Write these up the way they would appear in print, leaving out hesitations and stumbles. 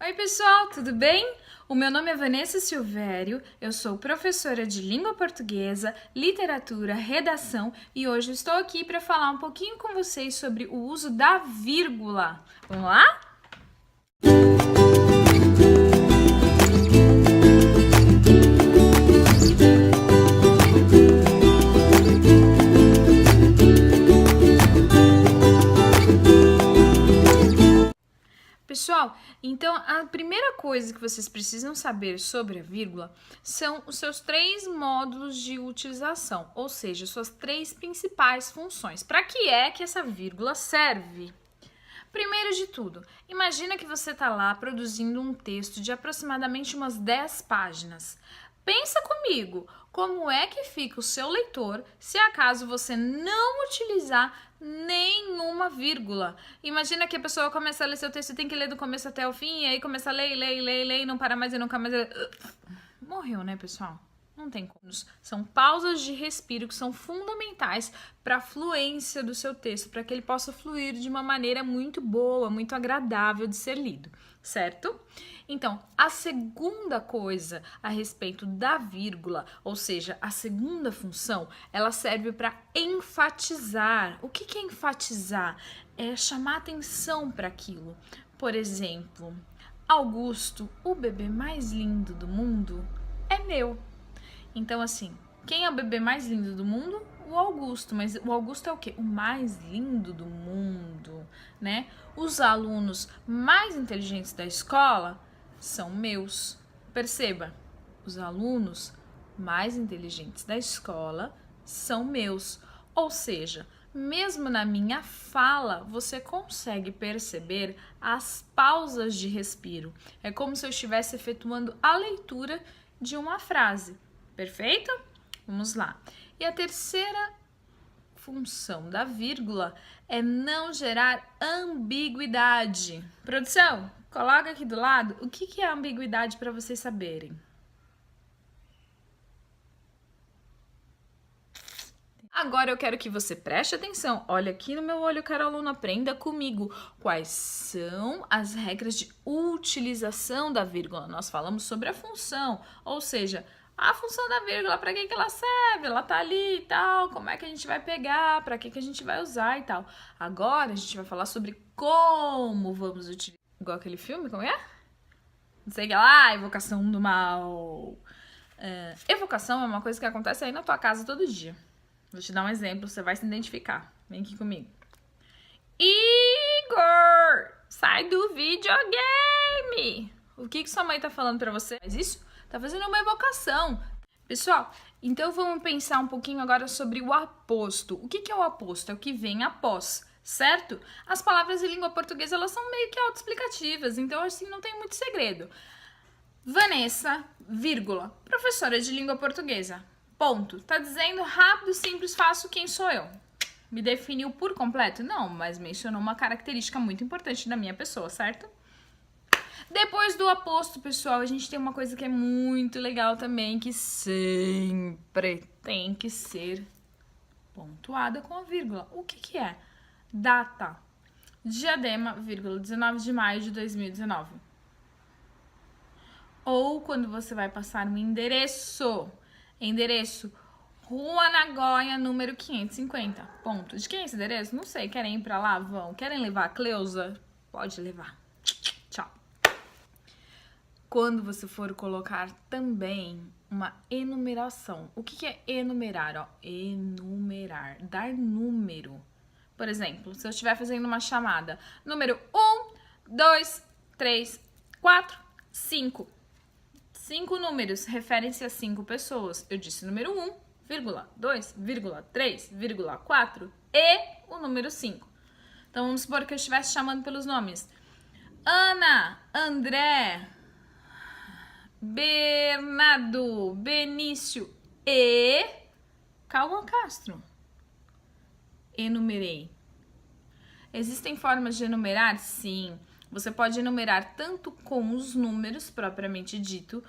Oi, pessoal, tudo bem? O meu nome é Vanessa Silvério, eu sou professora de língua portuguesa, literatura, redação e hoje estou aqui para falar um pouquinho com vocês sobre o uso da vírgula. Vamos lá? Pessoal, então a primeira coisa que vocês precisam saber sobre a vírgula são os seus 3 módulos de utilização, ou seja, suas 3 principais funções. Para que é que essa vírgula serve? Primeiro de tudo, imagina que você está lá produzindo um texto de aproximadamente umas 10 páginas. Pensa comigo, como é que fica o seu leitor se acaso você não utilizar nenhuma vírgula? Imagina que a pessoa começa a ler seu texto e tem que ler do começo até o fim, e aí começa a ler, e não para mais e nunca mais. Morreu, né, pessoal? Não tem como. São pausas de respiro que são fundamentais para a fluência do seu texto, para que ele possa fluir de uma maneira muito boa, muito agradável de ser lido, certo? Então, a segunda coisa a respeito da vírgula, ou seja, a segunda função, ela serve para enfatizar. O que é enfatizar? É chamar atenção para aquilo. Por exemplo, Augusto, o bebê mais lindo do mundo, é meu. Então, assim, quem é o bebê mais lindo do mundo? O Augusto. Mas o Augusto é o quê? O mais lindo do mundo, né? Os alunos mais inteligentes da escola são meus. Perceba, os alunos mais inteligentes da escola são meus. Ou seja, mesmo na minha fala, você consegue perceber as pausas de respiro. É como se eu estivesse efetuando a leitura de uma frase. Perfeito? Vamos lá. E a terceira função da vírgula é não gerar ambiguidade. Produção, coloca aqui do lado o que é ambiguidade para vocês saberem. Agora eu quero que você preste atenção. Olha aqui no meu olho, caro aluno, aprenda comigo. Quais são as regras de utilização da vírgula? Nós falamos sobre a função, ou seja, a função da vírgula, para que ela serve? Ela tá ali e tal, como é que a gente vai pegar, para que a gente vai usar e tal. Agora a gente vai falar sobre como vamos utilizar. Igual aquele filme, como é? Não sei o que lá, Evocação do Mal. Evocação é uma coisa que acontece aí na tua casa todo dia. Vou te dar um exemplo, você vai se identificar. Vem aqui comigo. Igor, sai do videogame! O que sua mãe tá falando pra você? Mas isso? Tá fazendo uma evocação. Pessoal, então vamos pensar um pouquinho agora sobre o aposto. O que é o aposto? É o que vem após, certo? As palavras em língua portuguesa, elas são meio que autoexplicativas, então assim não tem muito segredo. Vanessa, vírgula, professora de língua portuguesa. Ponto. Tá dizendo rápido, simples, fácil, quem sou eu? Me definiu por completo? Não, mas mencionou uma característica muito importante da minha pessoa, certo? Depois do aposto, pessoal, a gente tem uma coisa que é muito legal também, que sempre tem que ser pontuada com a vírgula. O que é? Data. Diadema, vírgula, 19 de maio de 2019. Ou quando você vai passar um endereço. Endereço, Rua Nagoya, número 550. Ponto. De quem é esse endereço? Não sei. Querem ir pra lá? Vão. Querem levar a Cleusa? Pode levar. Tchau. Quando você for colocar também uma enumeração. O que é enumerar? Ó, enumerar. Dar número. Por exemplo, se eu estiver fazendo uma chamada. Número 1, 2, 3, 4, 5. 5 números referem-se a 5 pessoas. Eu disse número 1, 2, 3, 4 e o número 5. Então, vamos supor que eu estivesse chamando pelos nomes. Ana, André, Bernardo, Benício e Cauã Castro. Enumerei. Existem formas de enumerar? Sim. Você pode enumerar tanto com os números, propriamente dito,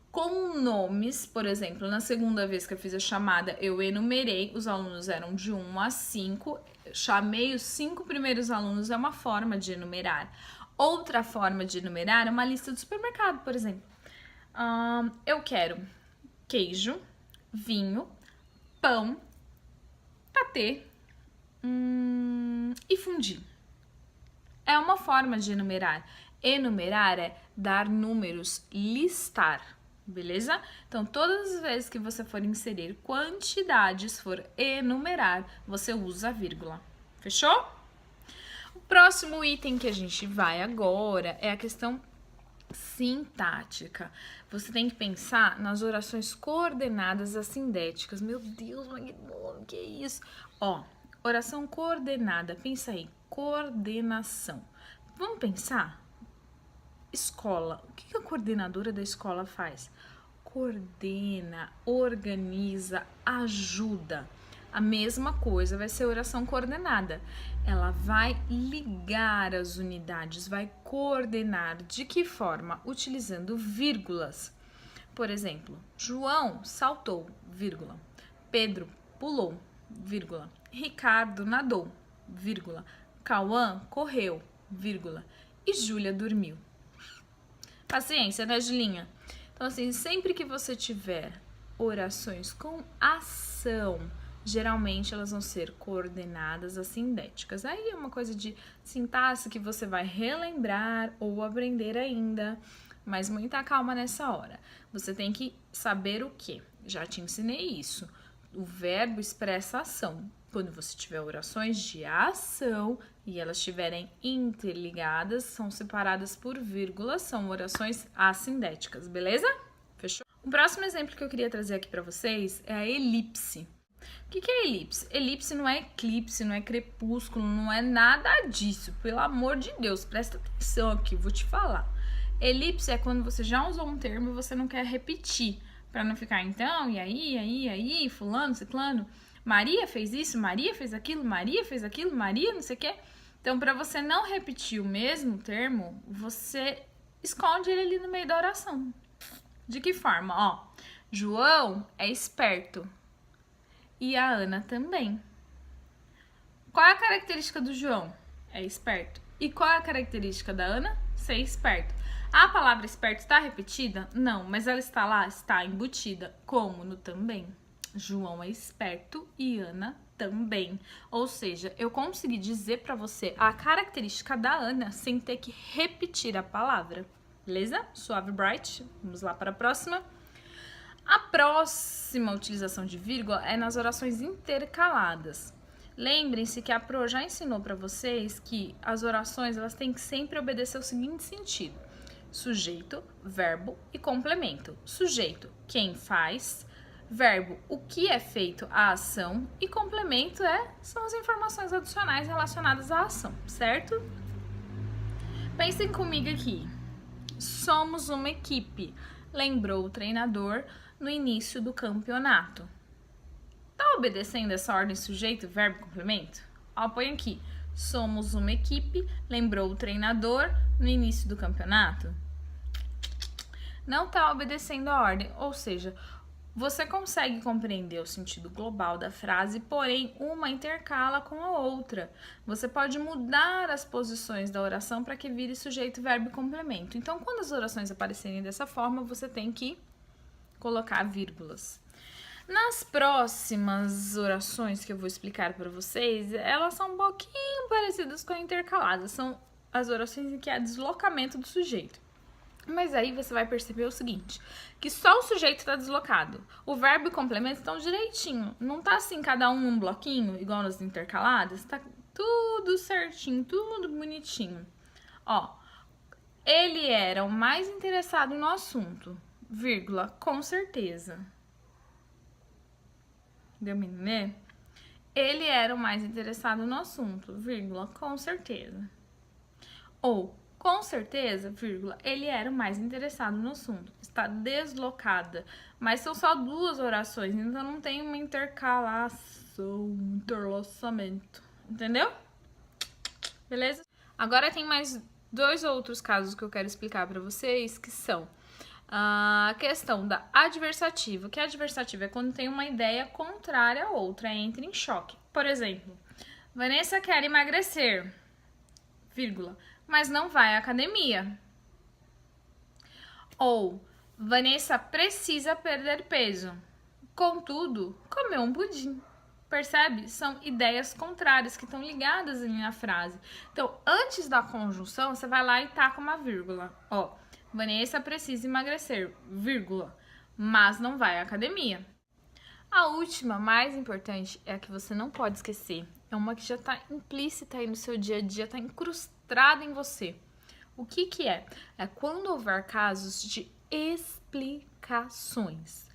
com nomes. Por exemplo, na segunda vez que eu fiz a chamada, eu enumerei, os alunos eram de 1 a 5, chamei os 5 primeiros alunos, é uma forma de enumerar. Outra forma de enumerar é uma lista do supermercado, por exemplo. Eu quero queijo, vinho, pão, patê e fundir. É uma forma de enumerar. Enumerar é dar números, listar, beleza? Então, todas as vezes que você for inserir quantidades, for enumerar, você usa a vírgula. Fechou? O próximo item que a gente vai agora é a questão sintática. Você tem que pensar nas orações coordenadas assindéticas. Meu Deus, Magno, que é isso? Ó, oração coordenada, pensa aí, coordenação. Vamos pensar? Escola. O que a coordenadora da escola faz? Coordena, organiza, ajuda. A mesma coisa vai ser oração coordenada. Ela vai ligar as unidades, vai coordenar. De que forma? Utilizando vírgulas. Por exemplo, João saltou, vírgula. Pedro pulou, vírgula. Ricardo nadou, vírgula. Cauã correu, vírgula. E Júlia dormiu. Paciência, né, Julinha? Então, assim, sempre que você tiver orações com ação, geralmente elas vão ser coordenadas assindéticas. Aí é uma coisa de sintaxe que você vai relembrar ou aprender ainda, mas muita calma nessa hora. Você tem que saber o quê? Já te ensinei isso. O verbo expressa ação. Quando você tiver orações de ação e elas estiverem interligadas, são separadas por vírgulas, são orações assindéticas, beleza? Fechou? O próximo exemplo que eu queria trazer aqui para vocês é a elipse. O que é elipse? Elipse não é eclipse, não é crepúsculo, não é nada disso. Pelo amor de Deus, presta atenção aqui, vou te falar. Elipse é quando você já usou um termo e você não quer repetir, para não ficar então, e aí, fulano, ciclano. Maria fez isso, Maria fez aquilo, Maria não sei o quê. Então, para você não repetir o mesmo termo, você esconde ele ali no meio da oração. De que forma? Ó, João é esperto e a Ana também. Qual é a característica do João? É esperto. E qual é a característica da Ana? Ser esperto. A palavra esperto está repetida? Não, mas ela está lá, está embutida. Como no também. João é esperto e Ana também. Ou seja, eu consegui dizer para você a característica da Ana sem ter que repetir a palavra. Beleza? Suave, bright. Vamos lá para a próxima. A próxima utilização de vírgula é nas orações intercaladas. Lembrem-se que a Pro já ensinou para vocês que as orações elas têm que sempre obedecer o seguinte sentido: sujeito, verbo e complemento. Sujeito, quem faz. Verbo, o que é feito, a ação. E complemento são as informações adicionais relacionadas à ação, certo? Pensem comigo aqui. Somos uma equipe, lembrou o treinador no início do campeonato. Tá obedecendo essa ordem sujeito, verbo, complemento? Ó, põe aqui. Somos uma equipe, lembrou o treinador no início do campeonato. Não tá obedecendo a ordem, ou seja, você consegue compreender o sentido global da frase, porém uma intercala com a outra. Você pode mudar as posições da oração para que vire sujeito, verbo e complemento. Então, quando as orações aparecerem dessa forma, você tem que colocar vírgulas. Nas próximas orações que eu vou explicar para vocês, elas são um pouquinho parecidas com a intercalada. São as orações em que há deslocamento do sujeito. Mas aí você vai perceber o seguinte, que só o sujeito está deslocado. O verbo e o complemento estão direitinho. Não tá assim, cada um num bloquinho, igual nas intercaladas. Tá tudo certinho, tudo bonitinho. Ó, ele era o mais interessado no assunto, vírgula, com certeza. Deu pra entender? Ele era o mais interessado no assunto, vírgula, com certeza. Ou, com certeza, vírgula, ele era o mais interessado no assunto. Está deslocada. Mas são só duas orações, então não tem uma intercalação, interlaçamento. Entendeu? Beleza? Agora tem mais dois outros casos que eu quero explicar para vocês, que são a questão da adversativa. O que é adversativa? É quando tem uma ideia contrária à outra, entra em choque. Por exemplo, Vanessa quer emagrecer, vírgula, mas não vai à academia. Ou Vanessa precisa perder peso, contudo, comeu um pudim. Percebe? São ideias contrárias que estão ligadas ali na frase. Então, antes da conjunção, você vai lá e taca uma vírgula. Ó, Vanessa precisa emagrecer, vírgula, mas não vai à academia. A última, mais importante, é a que você não pode esquecer. É uma que já está implícita aí no seu dia a dia, está incrustada em você. O que que é? É quando houver casos de explicações.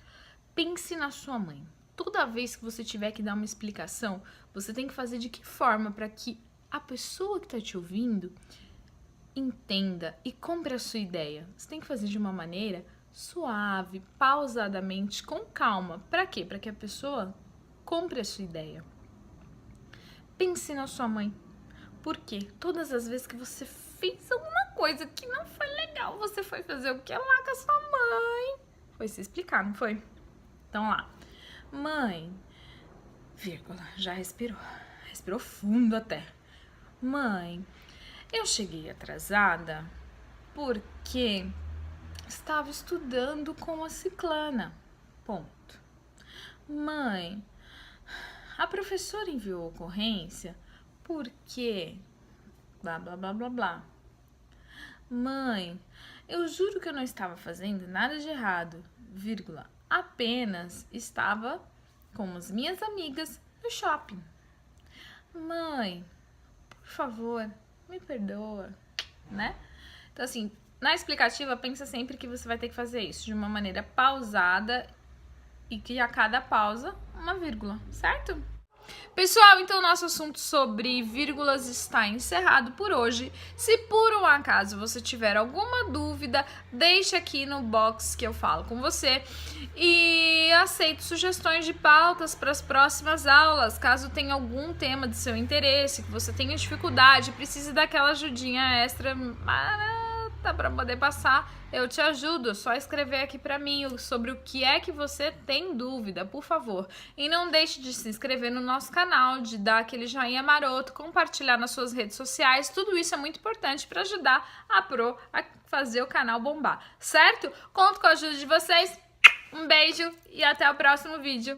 Pense na sua mãe. Toda vez que você tiver que dar uma explicação, você tem que fazer de que forma para que a pessoa que está te ouvindo entenda e compre a sua ideia. Você tem que fazer de uma maneira suave, pausadamente, com calma. Para quê? Para que a pessoa compre a sua ideia. Pense na sua mãe. Por quê? Todas as vezes que você fez alguma coisa que não foi legal, você foi fazer o que lá com a sua mãe? Foi se explicar, não foi? Então lá. Mãe, vírgula, já respirou. Respirou fundo até. Mãe, eu cheguei atrasada porque estava estudando com a ciclana. Ponto. Mãe, a professora enviou ocorrência porque blá, blá, blá, blá, blá. Mãe, eu juro que eu não estava fazendo nada de errado, vírgula, apenas estava com as minhas amigas no shopping. Mãe, por favor, me perdoa, né? Então, assim, na explicativa, pensa sempre que você vai ter que fazer isso de uma maneira pausada e que a cada pausa, uma vírgula, certo? Pessoal, então nosso assunto sobre vírgulas está encerrado por hoje. Se por um acaso você tiver alguma dúvida, deixe aqui no box que eu falo com você. E aceito sugestões de pautas para as próximas aulas. Caso tenha algum tema de seu interesse, que você tenha dificuldade, precise daquela ajudinha extra para poder passar, eu te ajudo. Só escrever aqui para mim sobre o que é que você tem dúvida, por favor. E não deixe de se inscrever no nosso canal, de dar aquele joinha maroto, compartilhar nas suas redes sociais. Tudo isso é muito importante para ajudar a fazer o canal bombar, certo? Conto com a ajuda de vocês. Um beijo e até o próximo vídeo.